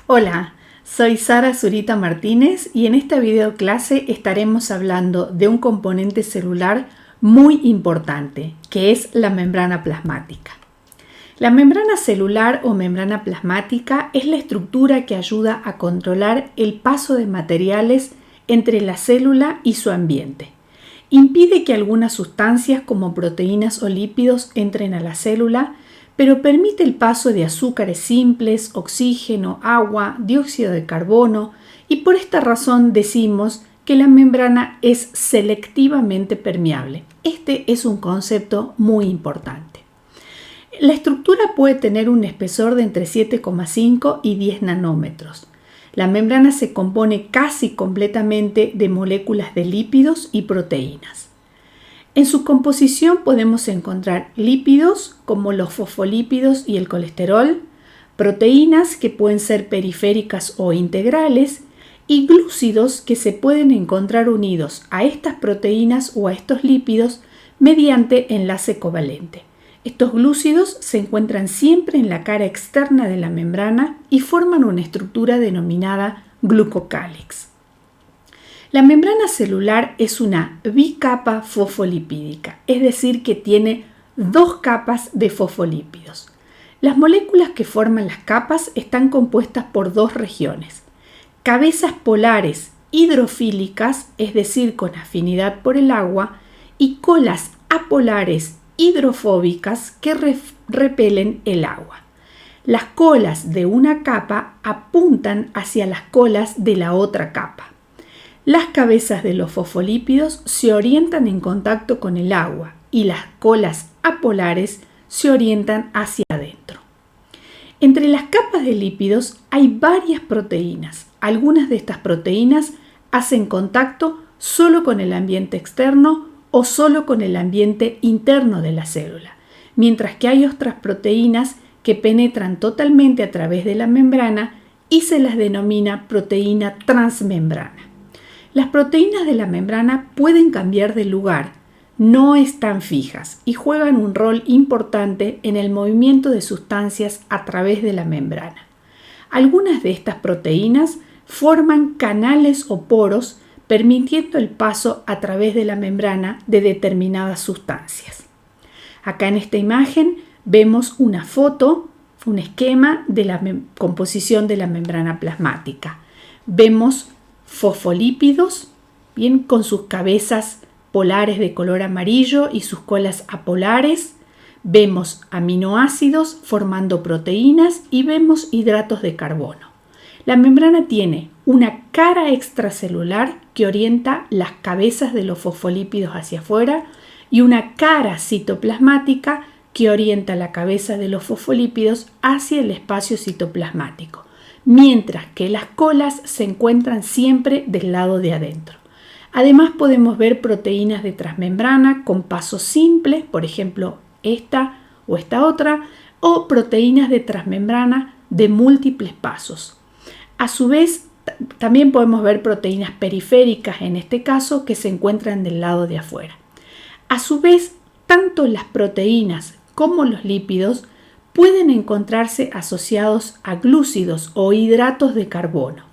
Hola, soy Sara Zurita Martínez y en esta videoclase estaremos hablando de un componente celular muy importante, que es la membrana plasmática. La membrana celular o membrana plasmática es la estructura que ayuda a controlar el paso de materiales entre la célula y su ambiente. Impide que algunas sustancias como proteínas o lípidos entren a la célula, pero permite el paso de azúcares simples, oxígeno, agua, dióxido de carbono, y por esta razón decimos que la membrana es selectivamente permeable. Este es un concepto muy importante. La estructura puede tener un espesor de entre 7,5 y 10 nanómetros. La membrana se compone casi completamente de moléculas de lípidos y proteínas. En su composición podemos encontrar lípidos como los fosfolípidos y el colesterol, proteínas que pueden ser periféricas o integrales y glúcidos que se pueden encontrar unidos a estas proteínas o a estos lípidos mediante enlace covalente. Estos glúcidos se encuentran siempre en la cara externa de la membrana y forman una estructura denominada glucocálix. La membrana celular es una bicapa fosfolipídica, es decir, que tiene dos capas de fosfolípidos. Las moléculas que forman las capas están compuestas por dos regiones: cabezas polares hidrofílicas, es decir, con afinidad por el agua, y colas apolares hidrofóbicas que repelen el agua. Las colas de una capa apuntan hacia las colas de la otra capa. Las cabezas de los fosfolípidos se orientan en contacto con el agua y las colas apolares se orientan hacia adentro. Entre las capas de lípidos hay varias proteínas. Algunas de estas proteínas hacen contacto solo con el ambiente externo o solo con el ambiente interno de la célula, mientras que hay otras proteínas que penetran totalmente a través de la membrana y se las denomina proteína transmembrana. Las proteínas de la membrana pueden cambiar de lugar, no están fijas y juegan un rol importante en el movimiento de sustancias a través de la membrana. Algunas de estas proteínas forman canales o poros, permitiendo el paso a través de la membrana de determinadas sustancias. Acá en esta imagen vemos una foto, un esquema de la composición de la membrana plasmática. Vemos fosfolípidos, bien, con sus cabezas polares de color amarillo y sus colas apolares. Vemos aminoácidos formando proteínas y vemos hidratos de carbono. La membrana tiene una cara extracelular que orienta las cabezas de los fosfolípidos hacia afuera y una cara citoplasmática que orienta la cabeza de los fosfolípidos hacia el espacio citoplasmático, mientras que las colas se encuentran siempre del lado de adentro. Además podemos ver proteínas de transmembrana con pasos simples, por ejemplo esta o esta otra, o proteínas de transmembrana de múltiples pasos. A su vez, también podemos ver proteínas periféricas, en este caso, que se encuentran del lado de afuera. A su vez, tanto las proteínas como los lípidos pueden encontrarse asociados a glúcidos o hidratos de carbono.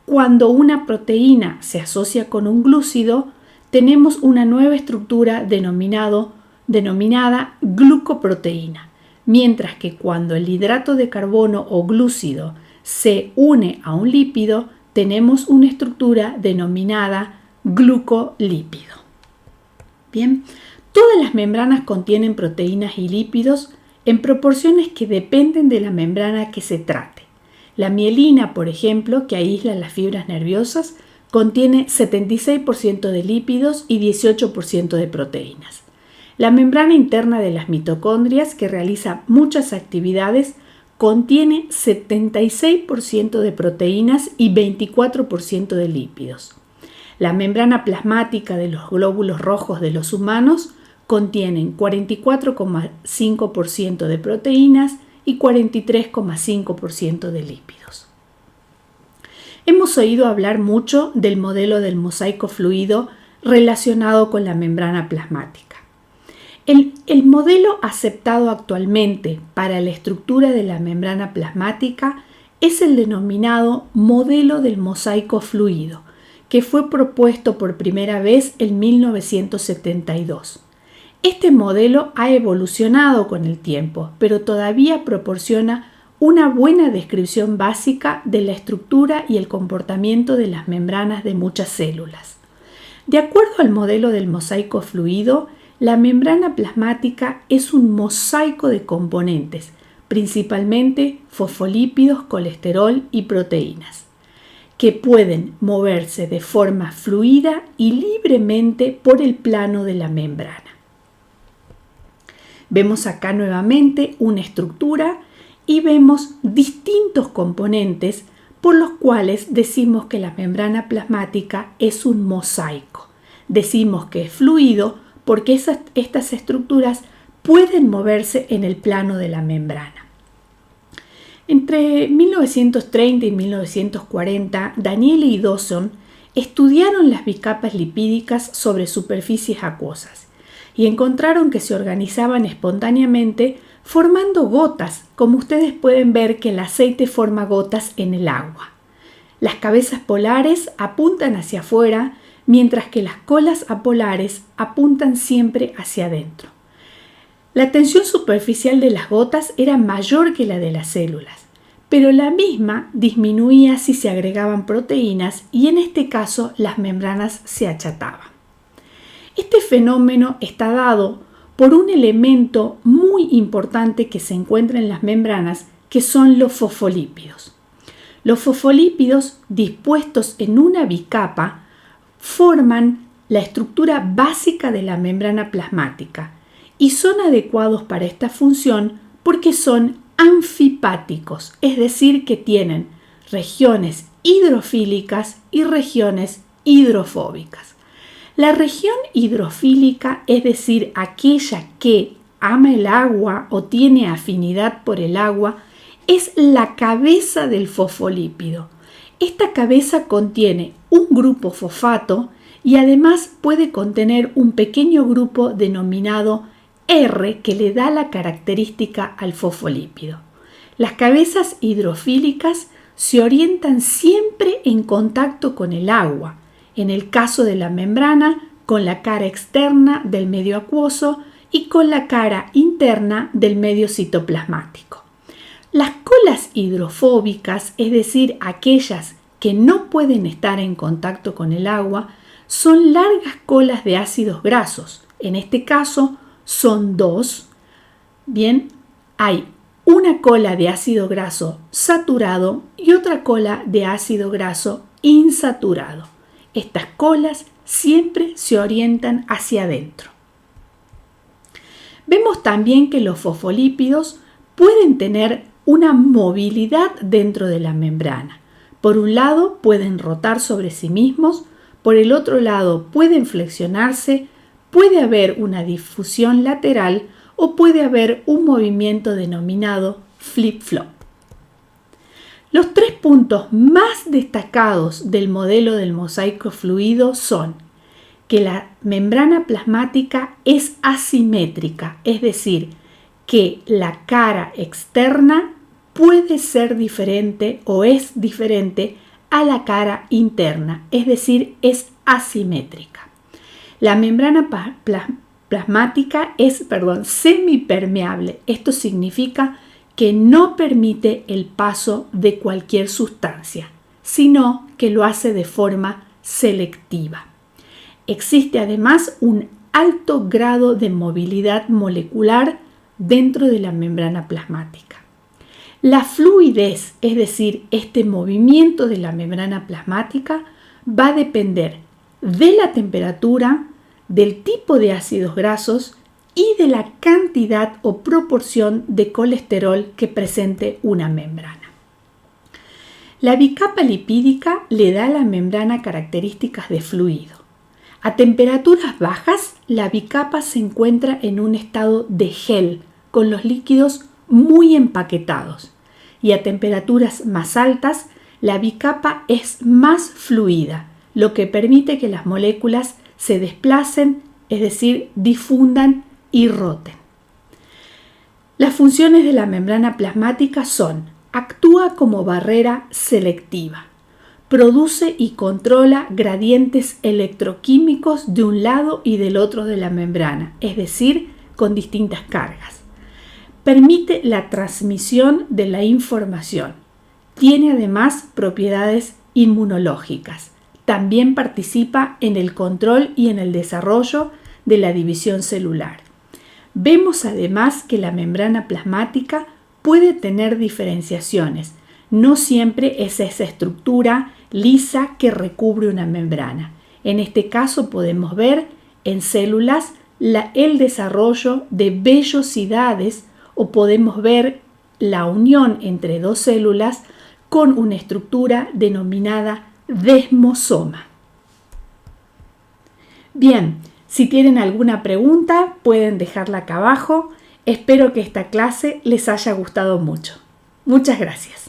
Cuando una proteína se asocia con un glúcido, tenemos una nueva estructura denominada glucoproteína, mientras que cuando el hidrato de carbono o glúcido se une a un lípido, tenemos una estructura denominada glucolípido. Bien, todas las membranas contienen proteínas y lípidos en proporciones que dependen de la membrana que se trate. La mielina, por ejemplo, que aísla las fibras nerviosas, contiene 76% de lípidos y 18% de proteínas. La membrana interna de las mitocondrias, que realiza muchas actividades, contiene 76% de proteínas y 24% de lípidos. La membrana plasmática de los glóbulos rojos de los humanos contienen 44,5% de proteínas y 43,5% de lípidos. Hemos oído hablar mucho del modelo del mosaico fluido relacionado con la membrana plasmática. El modelo aceptado actualmente para la estructura de la membrana plasmática es el denominado modelo del mosaico fluido, que fue propuesto por primera vez en 1972. Este modelo ha evolucionado con el tiempo, pero todavía proporciona una buena descripción básica de la estructura y el comportamiento de las membranas de muchas células. De acuerdo al modelo del mosaico fluido, la membrana plasmática es un mosaico de componentes, principalmente fosfolípidos, colesterol y proteínas, que pueden moverse de forma fluida y libremente por el plano de la membrana. Vemos acá nuevamente una estructura y vemos distintos componentes por los cuales decimos que la membrana plasmática es un mosaico. Decimos que es fluido porque estas estructuras pueden moverse en el plano de la membrana. Entre 1930 y 1940, Daniele y Dawson estudiaron las bicapas lipídicas sobre superficies acuosas y encontraron que se organizaban espontáneamente formando gotas, como ustedes pueden ver que el aceite forma gotas en el agua. Las cabezas polares apuntan hacia afuera, mientras que las colas apolares apuntan siempre hacia adentro. La tensión superficial de las gotas era mayor que la de las células, pero la misma disminuía si se agregaban proteínas y en este caso las membranas se achataban. Este fenómeno está dado por un elemento muy importante que se encuentra en las membranas, que son los fosfolípidos. Los fosfolípidos dispuestos en una bicapa forman la estructura básica de la membrana plasmática y son adecuados para esta función porque son anfipáticos, es decir, que tienen regiones hidrofílicas y regiones hidrofóbicas. La región hidrofílica, es decir, aquella que ama el agua o tiene afinidad por el agua, es la cabeza del fosfolípido. Esta cabeza contiene un grupo fosfato y además puede contener un pequeño grupo denominado R que le da la característica al fosfolípido. Las cabezas hidrofílicas se orientan siempre en contacto con el agua. En el caso de la membrana, con la cara externa del medio acuoso y con la cara interna del medio citoplasmático. Las colas hidrofóbicas, es decir, aquellas que no pueden estar en contacto con el agua, son largas colas de ácidos grasos. En este caso son dos. Bien, hay una cola de ácido graso saturado y otra cola de ácido graso insaturado. Estas colas siempre se orientan hacia adentro. Vemos también que los fosfolípidos pueden tener una movilidad dentro de la membrana. Por un lado pueden rotar sobre sí mismos, por el otro lado pueden flexionarse, puede haber una difusión lateral o puede haber un movimiento denominado flip-flop. Los 3 puntos más destacados del modelo del mosaico fluido son que la membrana plasmática es asimétrica, es decir, que la cara externa puede ser diferente o es diferente a la cara interna, es decir, es asimétrica. La membrana plasmática es semipermeable. Esto significa que no permite el paso de cualquier sustancia, sino que lo hace de forma selectiva. Existe además un alto grado de movilidad molecular dentro de la membrana plasmática. La fluidez, es decir, este movimiento de la membrana plasmática, va a depender de la temperatura, del tipo de ácidos grasos y de la cantidad o proporción de colesterol que presente una membrana. La bicapa lipídica le da a la membrana características de fluido. A temperaturas bajas, la bicapa se encuentra en un estado de gel, con los líquidos muy empaquetados, y a temperaturas más altas, la bicapa es más fluida, lo que permite que las moléculas se desplacen, es decir, difundan y roten. Las funciones de la membrana plasmática son Actúa como barrera selectiva. Produce y controla gradientes electroquímicos de un lado y del otro de la membrana, es decir, con distintas cargas. Permite la transmisión de la información. Tiene además propiedades inmunológicas. También participa en el control y en el desarrollo de la división celular. Vemos además que la membrana plasmática puede tener diferenciaciones. No siempre es esa estructura lisa que recubre una membrana. En este caso podemos ver en células el desarrollo de vellosidades o podemos ver la unión entre dos células con una estructura denominada desmosoma. Bien, si tienen alguna pregunta pueden dejarla acá abajo. Espero que esta clase les haya gustado mucho. Muchas gracias.